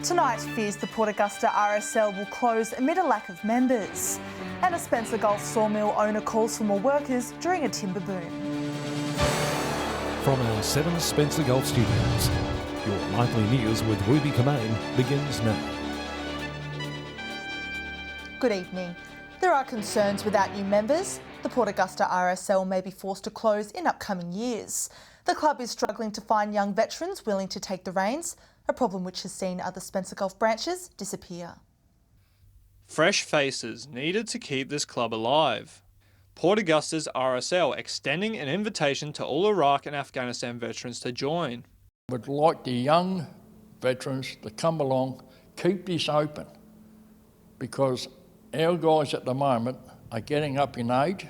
Tonight fears the Port Augusta RSL will close amid a lack of members. And a Spencer Gulf sawmill owner calls for more workers during a timber boom. From our 7 Spencer Gulf studios, your nightly news with Ruby Kamain begins now. Good evening. There are concerns without new members. The Port Augusta RSL may be forced to close in upcoming years. The club is struggling to find young veterans willing to take the reins, a problem which has seen other Spencer Gulf branches disappear. Fresh faces needed to keep this club alive. Port Augusta's RSL extending an invitation to all Iraq and Afghanistan veterans to join. Would like the young veterans to come along, keep this open, because our guys at the moment are getting up in age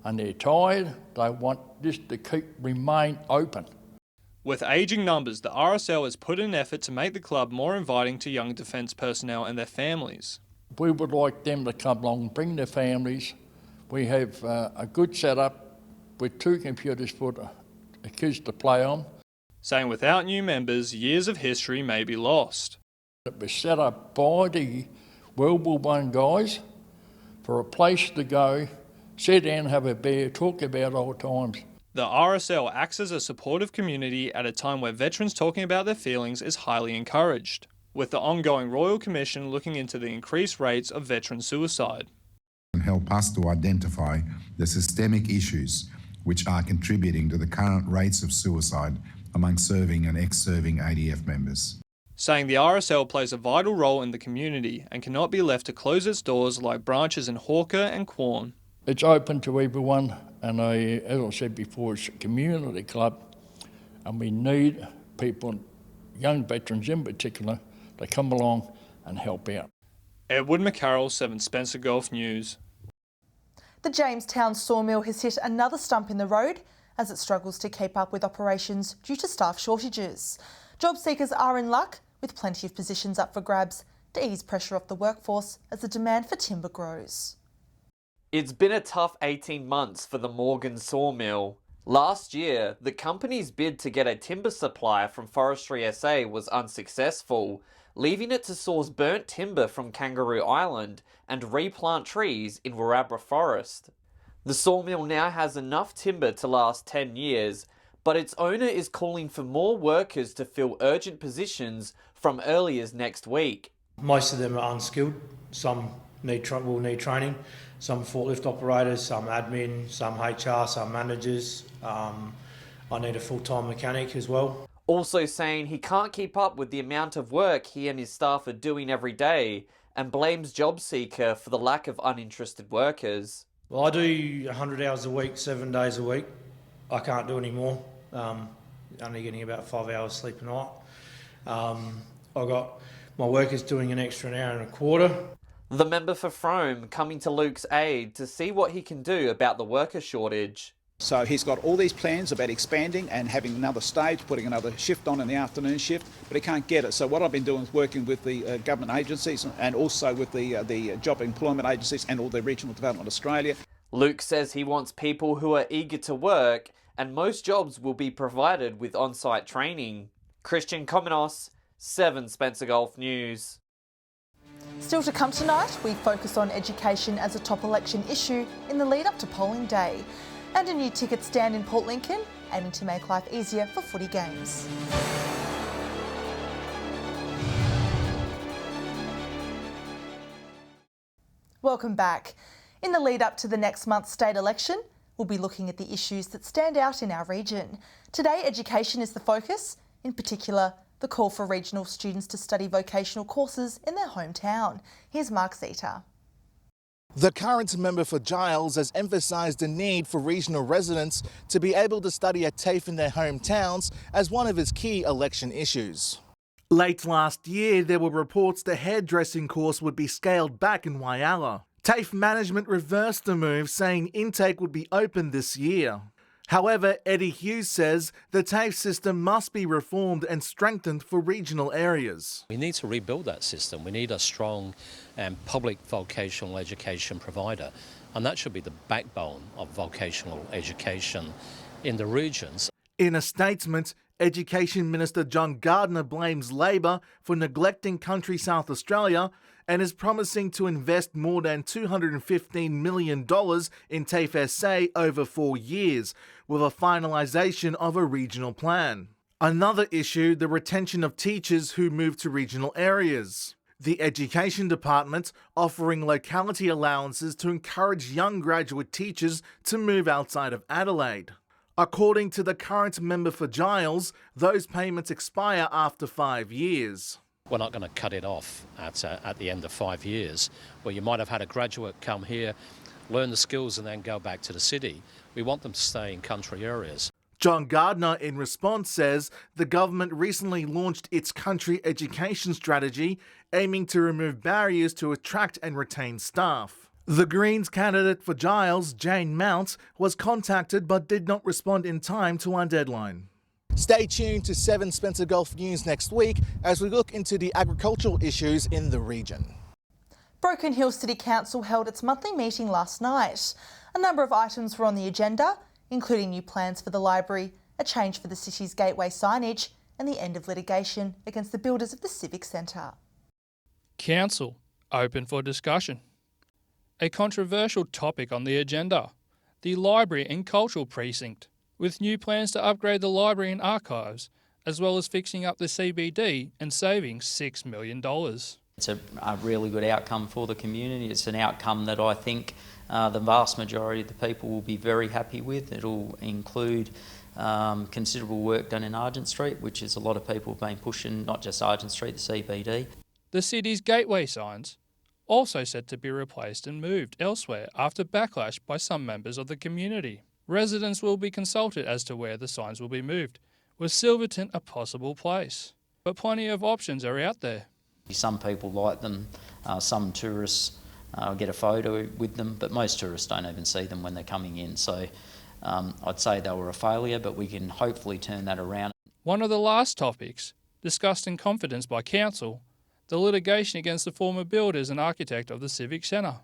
and they're tired. They want this to remain open. With ageing numbers, the RSL has put in an effort to make the club more inviting to young defence personnel and their families. We would like them to come along, bring their families. We have a good setup with 2 computers for the kids to play on. Saying without new members, years of history may be lost. It was set up by the World War I guys for a place to go, sit down, have a beer, talk about old times. The RSL acts as a supportive community at a time where veterans talking about their feelings is highly encouraged, with the ongoing Royal Commission looking into the increased rates of veteran suicide. And help us to identify the systemic issues which are contributing to the current rates of suicide among serving and ex-serving ADF members. Saying the RSL plays a vital role in the community and cannot be left to close its doors like branches in Hawker and Quorn. It's open to everyone, and as I said before, it's a community club, and we need people, young veterans in particular, to come along and help out. Edward McCarroll, 7 Spencer Gulf News. The Jamestown sawmill has hit another stump in the road as it struggles to keep up with operations due to staff shortages. Job seekers are in luck, with plenty of positions up for grabs to ease pressure off the workforce as the demand for timber grows. It's been a tough 18 months for the Morgan sawmill. Last year, the company's bid to get a timber supplier from Forestry SA was unsuccessful, leaving it to source burnt timber from Kangaroo Island and replant trees in Warabra Forest. The sawmill now has enough timber to last 10 years, but its owner is calling for more workers to fill urgent positions from early as next week. Most of them are unskilled. Some will need training. Some forklift operators, some admin, some HR, some managers. I need a full-time mechanic as well. Also saying he can't keep up with the amount of work he and his staff are doing every day and blames JobSeeker for the lack of uninterested workers. Well, I do 100 hours a week, 7 days a week. I can't do any more. Only getting about 5 hours sleep a night. I got my workers doing an extra 1.25 hours. The member for Frome coming to Luke's aid to see what he can do about the worker shortage. So he's got all these plans about expanding and having another stage, putting another shift on in the afternoon shift, but he can't get it. So what I've been doing is working with the government agencies and also with the job employment agencies and all the Regional Development Australia. Luke says he wants people who are eager to work, and most jobs will be provided with on-site training. Christian Komenos, 7 Spencer Gulf News. Still to come tonight, we focus on education as a top election issue in the lead up to polling day. And a new ticket stand in Port Lincoln, aiming to make life easier for footy games. Welcome back. In the lead up to the next month's state election, we'll be looking at the issues that stand out in our region. Today, education is the focus, in particular, the call for regional students to study vocational courses in their hometown. Here's Mark Zeta. The current member for Giles has emphasised the need for regional residents to be able to study at TAFE in their hometowns as one of his key election issues. Late last year, there were reports the hairdressing course would be scaled back in Whyalla. TAFE management reversed the move, saying intake would be open this year. However, Eddie Hughes says the TAFE system must be reformed and strengthened for regional areas. We need to rebuild that system. We need a strong public vocational education provider, and that should be the backbone of vocational education in the regions. In a statement, Education Minister John Gardner blames Labor for neglecting country South Australia and is promising to invest more than $215 million in TAFE SA over 4 years, with a finalisation of a regional plan. Another issue, the retention of teachers who move to regional areas. The Education Department offering locality allowances to encourage young graduate teachers to move outside of Adelaide. According to the current member for Giles, those payments expire after 5 years. We're not going to cut it off at the end of 5 years, where you might have had a graduate come here, learn the skills and then go back to the city. We want them to stay in country areas. John Gardner, in response, says the government recently launched its country education strategy, aiming to remove barriers to attract and retain staff. The Greens candidate for Giles, Jane Mount, was contacted but did not respond in time to our deadline. Stay tuned to 7 Spencer Gulf News next week as we look into the agricultural issues in the region. Broken Hill City Council held its monthly meeting last night. A number of items were on the agenda, including new plans for the library, a change for the city's gateway signage, and the end of litigation against the builders of the Civic Centre. Council open for discussion. A controversial topic on the agenda, the library and cultural precinct, with new plans to upgrade the library and archives, as well as fixing up the CBD and saving $6 million. It's a really good outcome for the community. It's an outcome that I think the vast majority of the people will be very happy with. It'll include considerable work done in Argent Street, which is a lot of people have been pushing, not just Argent Street, the CBD. The city's gateway signs also set to be replaced and moved elsewhere after backlash by some members of the community. Residents will be consulted as to where the signs will be moved, with Silverton a possible place. But plenty of options are out there. Some people like them, some tourists get a photo with them, but most tourists don't even see them when they're coming in. So I'd say they were a failure, but we can hopefully turn that around. One of the last topics, discussed in confidence by Council, the litigation against the former builders and architect of the Civic Centre.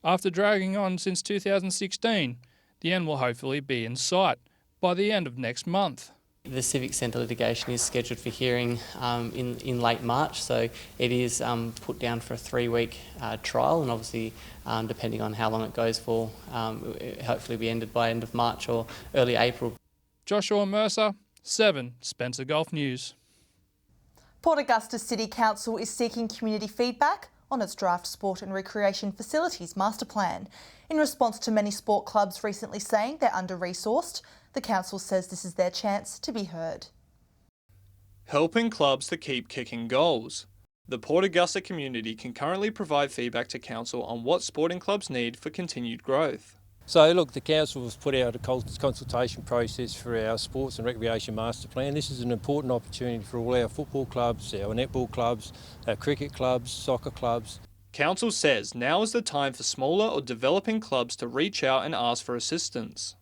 After dragging on since 2016, the end will hopefully be in sight by the end of next month. The Civic Centre litigation is scheduled for hearing in late March, so it is put down for a 3-week trial, and obviously depending on how long it goes for, hopefully be ended by end of March or early April. Joshua Mercer, 7 Spencer Gulf News. Port Augusta City Council is seeking community feedback on its draft sport and recreation facilities master plan. In response to many sport clubs recently saying they're under-resourced, the council says this is their chance to be heard. Helping clubs to keep kicking goals. The Port Augusta community can currently provide feedback to council on what sporting clubs need for continued growth. So look, the council has put out a consultation process for our sports and recreation master plan. This is an important opportunity for all our football clubs, our netball clubs, our cricket clubs, soccer clubs. Council says now is the time for smaller or developing clubs to reach out and ask for assistance.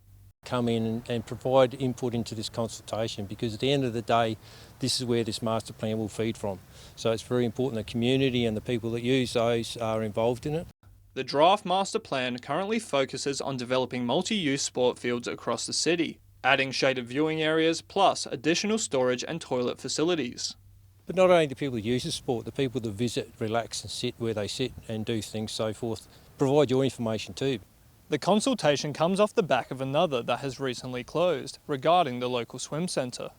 Come in and provide input into this consultation, because at the end of the day, this is where this master plan will feed from. So it's very important the community and the people that use those are involved in it. The draft master plan currently focuses on developing multi-use sport fields across the city, adding shaded viewing areas plus additional storage and toilet facilities. But not only the people who use the sport, the people that visit, relax and sit where they sit and do things so forth, provide your information too. The consultation comes off the back of another that has recently closed regarding the local swim centre.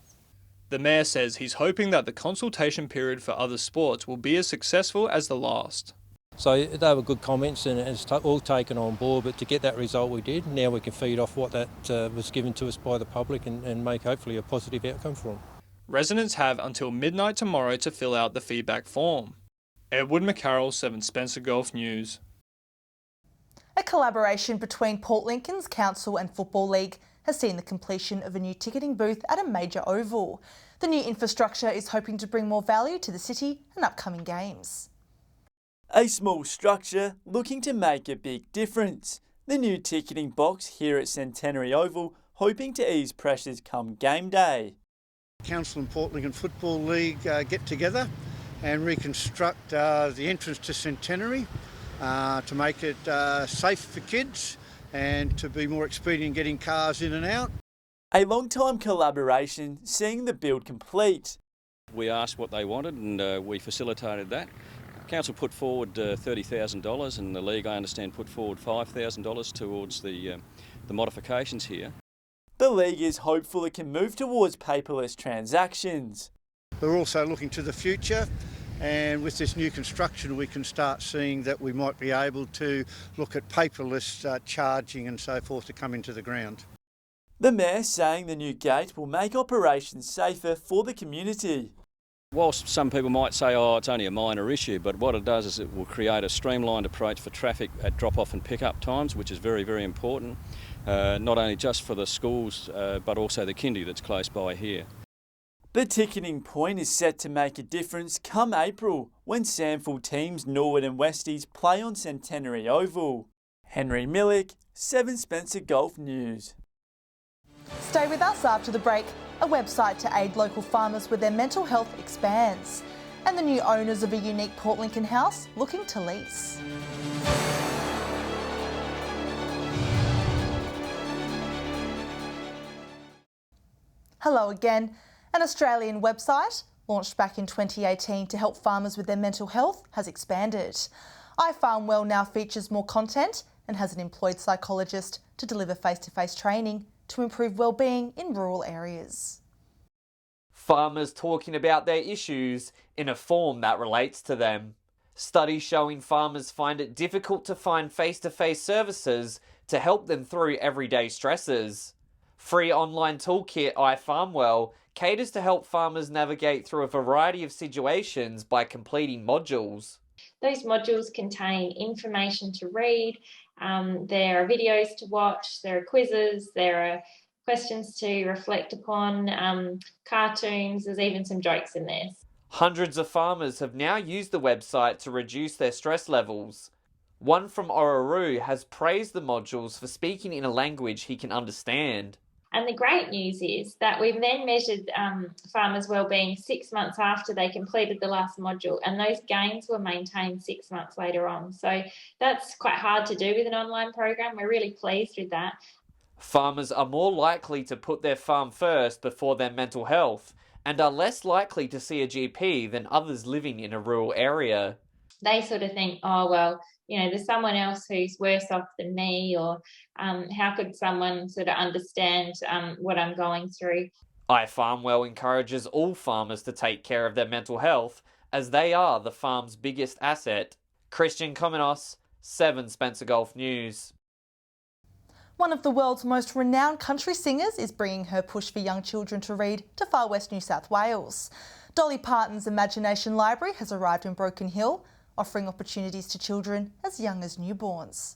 The Mayor says he's hoping that the consultation period for other sports will be as successful as the last. So they were good comments and it's all taken on board, but to get that result we did, now we can feed off what that was given to us by the public and make hopefully a positive outcome for them. Residents have until midnight tomorrow to fill out the feedback form. Edward McCarroll, 7 Spencer Gulf News. A collaboration between Port Lincoln's Council and Football League has seen the completion of a new ticketing booth at a major oval. The new infrastructure is hoping to bring more value to the city and upcoming games. A small structure looking to make a big difference. The new ticketing box here at Centenary Oval hoping to ease pressures come game day. Council and Port Lincoln Football League get together and reconstruct the entrance to Centenary to make it safe for kids and to be more expedient getting cars in and out. A long-time collaboration seeing the build complete. We asked what they wanted and we facilitated that. Council put forward $30,000 and the League, I understand, put forward $5,000 towards the modifications here. The League is hopeful it can move towards paperless transactions. We're also looking to the future, and with this new construction we can start seeing that we might be able to look at paperless charging and so forth to come into the ground. The Mayor saying the new gate will make operations safer for the community. Whilst some people might say, oh, it's only a minor issue, but what it does is it will create a streamlined approach for traffic at drop-off and pick-up times, which is very, very important, not only just for the schools, but also the kindy that's close by here. The ticketing point is set to make a difference come April, when SANFL teams Norwood and Westies play on Centenary Oval. Henry Millick, 7 Spencer Golf News. Stay with us after the break. A website to aid local farmers with their mental health expands. And the new owners of a unique Port Lincoln house looking to lease. Hello again. An Australian website, launched back in 2018 to help farmers with their mental health, has expanded. iFarmWell now features more content and has an employed psychologist to deliver face-to-face training to improve well-being in rural areas. Farmers talking about their issues in a form that relates to them. Studies showing farmers find it difficult to find face-to-face services to help them through everyday stresses. Free online toolkit iFarmWell caters to help farmers navigate through a variety of situations by completing modules. Those modules contain information to read, there are videos to watch, there are quizzes, there are questions to reflect upon, cartoons, there's even some jokes in there. Hundreds of farmers have now used the website to reduce their stress levels. One from Orroroo has praised the modules for speaking in a language he can understand. And the great news is that we've then measured farmers' wellbeing 6 months after they completed the last module, and those gains were maintained 6 months later on. So that's quite hard to do with an online program. We're really pleased with that. Farmers are more likely to put their farm first before their mental health and are less likely to see a GP than others living in a rural area. They sort of think, oh, well, you know, there's someone else who's worse off than me, or how could someone sort of understand what I'm going through? iFarmWell encourages all farmers to take care of their mental health, as they are the farm's biggest asset. Christian Komenos, 7 Spencer Golf News. One of the world's most renowned country singers is bringing her push for young children to read to far west New South Wales. Dolly Parton's Imagination Library has arrived in Broken Hill, offering opportunities to children as young as newborns.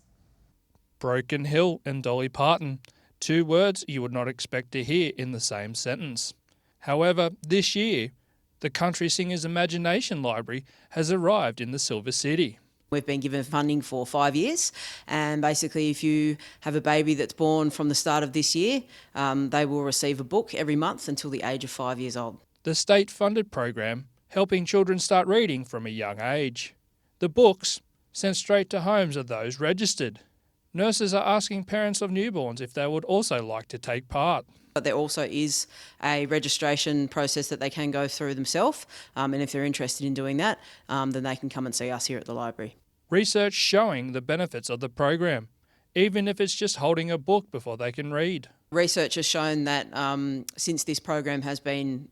Broken Hill and Dolly Parton, 2 words you would not expect to hear in the same sentence. However, this year, the country singer's Imagination Library has arrived in the Silver City. We've been given funding for 5 years, and basically if you have a baby that's born from the start of this year, they will receive a book every month until the age of 5 years old. The state-funded program helping children start reading from a young age. The books sent straight to homes of those registered. Nurses are asking parents of newborns if they would also like to take part. But there also is a registration process that they can go through themselves, and if they're interested in doing that, then they can come and see us here at the library. Research showing the benefits of the program, even if it's just holding a book before they can read. Research has shown that since this program has been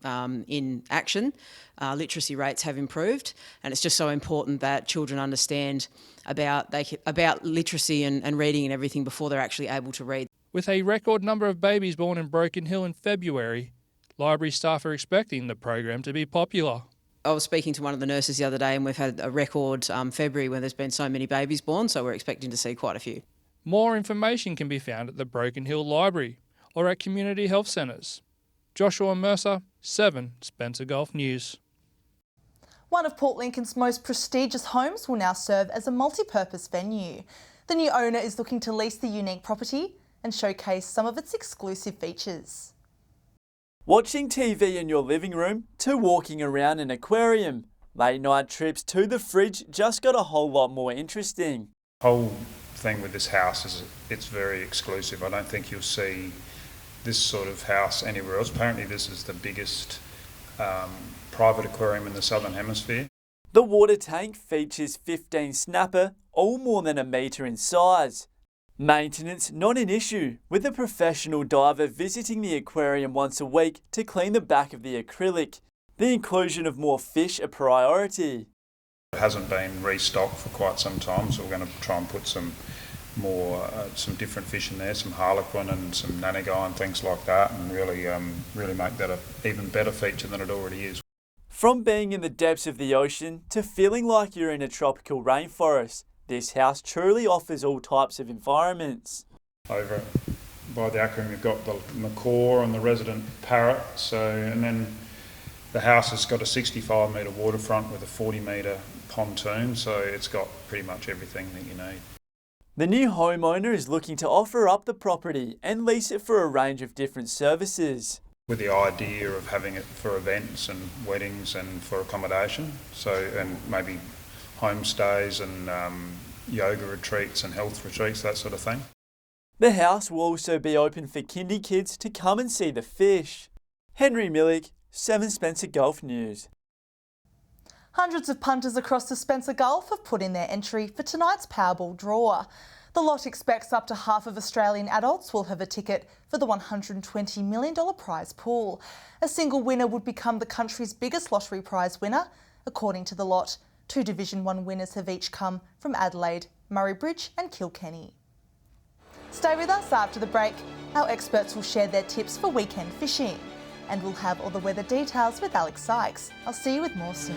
in action, literacy rates have improved, and it's just so important that children understand about literacy and reading and everything before they're actually able to read. With a record number of babies born in Broken Hill in February, library staff are expecting the program to be popular. I was speaking to one of the nurses the other day, and we've had a record February where there's been so many babies born, so we're expecting to see quite a few. More information can be found at the Broken Hill Library or at community health centres. Joshua Mercer, 7 Spencer Golf News. One of Port Lincoln's most prestigious homes will now serve as a multi-purpose venue. The new owner is looking to lease the unique property and showcase some of its exclusive features. Watching TV in your living room to walking around an aquarium, late night trips to the fridge just got a whole lot more interesting. The whole thing with this house is it's very exclusive. I don't think you'll see this sort of house anywhere else. Apparently this is the biggest private aquarium in the Southern Hemisphere. The water tank features 15 snapper, all more than a metre in size. Maintenance not an issue, with a professional diver visiting the aquarium once a week to clean the back of the acrylic. The inclusion of more fish a priority. It hasn't been restocked for quite some time, so we're going to try and put some more, some different fish in there, some harlequin and some nanagai and things like that, and really make that an even better feature than it already is. From being in the depths of the ocean to feeling like you're in a tropical rainforest, this house truly offers all types of environments. Over by the aquarium you've got the macaw and the resident parrot, and then the house has got a 65 metre waterfront with a 40 metre pontoon, so it's got pretty much everything that you need. The new homeowner is looking to offer up the property and lease it for a range of different services. With the idea of having it for events and weddings and for accommodation, and maybe homestays and yoga retreats and health retreats, that sort of thing. The house will also be open for kindy kids to come and see the fish. Henry Millick, 7 Spencer Gulf News. Hundreds of punters across the Spencer Gulf have put in their entry for tonight's Powerball draw. The lot expects up to half of Australian adults will have a ticket for the $120 million prize pool. A single winner would become the country's biggest lottery prize winner. According to the lot, 2 Division 1 winners have each come from Adelaide, Murray Bridge and Kilkenny. Stay with us after the break. Our experts will share their tips for weekend fishing. And we'll have all the weather details with Alex Sykes. I'll see you with more soon.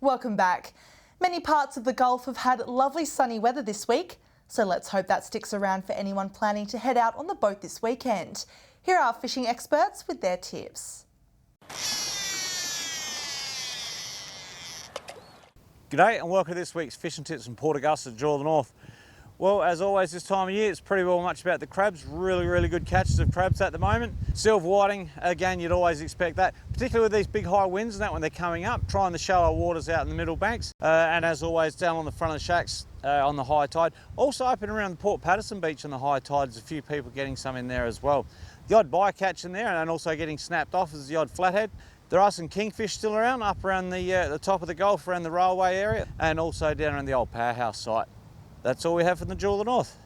Welcome back. Many parts of the Gulf have had lovely sunny weather this week, so let's hope that sticks around for anyone planning to head out on the boat this weekend. Here are our fishing experts with their tips. G'day and welcome to this week's fishing tips from Port Augusta, Jaw of the North. Well, as always this time of year, it's pretty well much about the crabs. Really good catches of crabs at the moment. Silver whiting, again, you'd always expect that, particularly with these big high winds and that when they're coming up, trying the shallow waters out in the middle banks. And as always, down on the front of the shacks on the high tide. Also up and around the Port Patterson beach on the high tide, there's a few people getting some in there as well. The odd bycatch in there and also getting snapped off is the odd flathead. There are some kingfish still around, up around the top of the Gulf, around the railway area, and also down around the old powerhouse site. That's all we have from the Jaw of the North.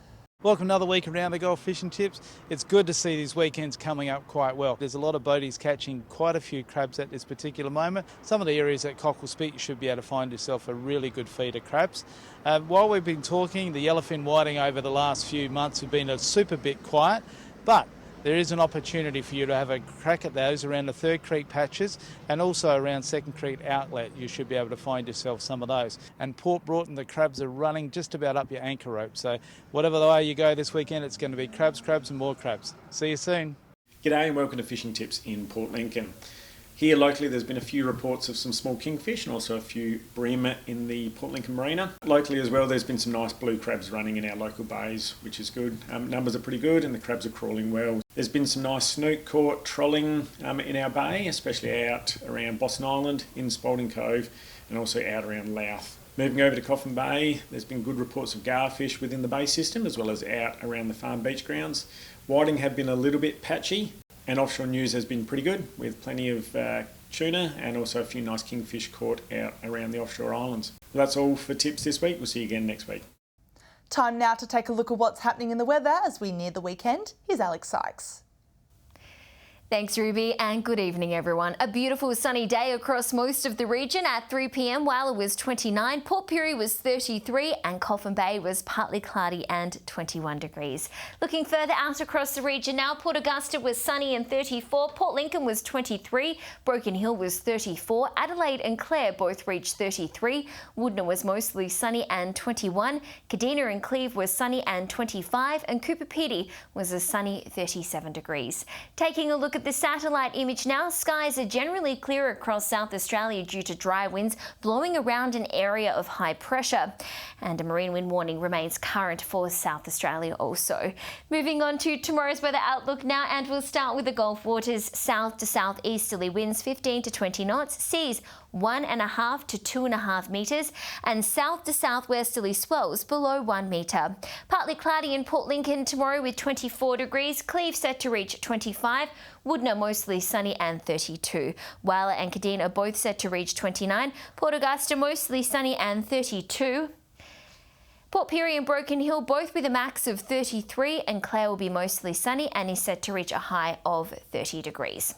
Welcome another week around the Gulf fishing tips. It's good to see these weekends coming up quite well. There's a lot of boaties catching quite a few crabs at this particular moment. Some of the areas at Cockle Spit you should be able to find yourself a really good feed of crabs. While we've been talking, the yellowfin whiting over the last few months have been a super bit quiet, but there is an opportunity for you to have a crack at those around the Third Creek patches and also around Second Creek outlet. You should be able to find yourself some of those. And Port Broughton, the crabs are running just about up your anchor rope. So whatever the way you go this weekend, it's going to be crabs and more crabs. See you soon. G'day and welcome to Fishing Tips in Port Lincoln. Here locally there's been a few reports of some small kingfish and also a few bream in the Port Lincoln Marina. Locally as well there's been some nice blue crabs running in our local bays, which is good. Numbers are pretty good and the crabs are crawling well. There's been some nice snook caught trolling in our bay, especially out around Boston Island, in Spalding Cove and also out around Louth. Moving over to Coffin Bay, there's been good reports of garfish within the bay system as well as out around the farm beach grounds. Whiting have been a little bit patchy. And offshore news has been pretty good, with plenty of tuna and also a few nice kingfish caught out around the offshore islands. Well, that's all for tips this week. We'll see you again next week. Time now to take a look at what's happening in the weather as we near the weekend. Here's Alex Sykes. Thanks, Ruby, and good evening, everyone. A beautiful sunny day across most of the region. At 3 p.m, Whyalla was 29, Port Pirie was 33, and Coffin Bay was partly cloudy and 21 degrees. Looking further out across the region now, Port Augusta was sunny and 34, Port Lincoln was 23, Broken Hill was 34, Adelaide and Clare both reached 33, Woodner was mostly sunny and 21, Kadina and Cleve was sunny and 25, and Cooper Pedy was a sunny 37 degrees. Taking a look at the satellite image now, skies are generally clear across South Australia due to dry winds blowing around an area of high pressure. And a marine wind warning remains current for South Australia also. Moving on to tomorrow's weather outlook now, and we'll start with the Gulf waters. South to southeasterly winds 15 to 20 knots, seas 1.5 to 2.5 metres, and south to southwesterly swells below 1 metre. Partly cloudy in Port Lincoln tomorrow with 24 degrees, Cleve set to reach 25, Woodner mostly sunny and 32. Whyalla and Kadeen are both set to reach 29, Port Augusta mostly sunny and 32. Port Pirie and Broken Hill both with a max of 33, and Clare will be mostly sunny and is set to reach a high of 30 degrees.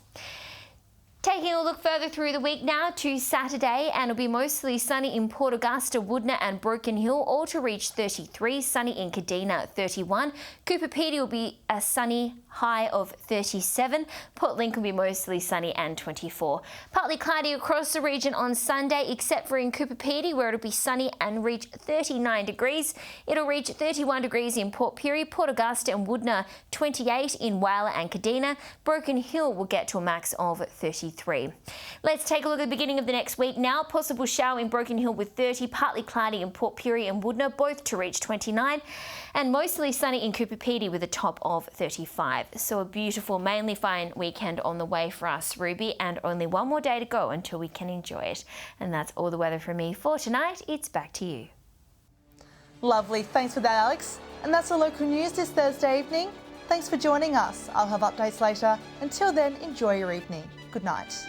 Taking a look further through the week now to Saturday, and it'll be mostly sunny in Port Augusta, Woodner and Broken Hill, all to reach 33, sunny in Kadina 31. Cooper Pedy will be a sunny high of 37. Port Lincoln will be mostly sunny and 24. Partly cloudy across the region on Sunday, except for in Cooper Pedy, where it'll be sunny and reach 39 degrees. It'll reach 31 degrees in Port Pirie, Port Augusta and Woodner, 28 in Whyalla and Kadina. Broken Hill will get to a max of 33. Let's take a look at the beginning of the next week now. Possible shower in Broken Hill with 30, partly cloudy in Port Pirie and Woodner, both to reach 29, and mostly sunny in Cooper Pedy with a top of 35. So a beautiful, mainly fine weekend on the way for us, Ruby, and only one more day to go until we can enjoy it. And that's all the weather from me for tonight. It's back to you. Lovely. Thanks for that, Alex. And that's the local news this Thursday evening. Thanks for joining us. I'll have updates later. Until then, enjoy your evening. Good night.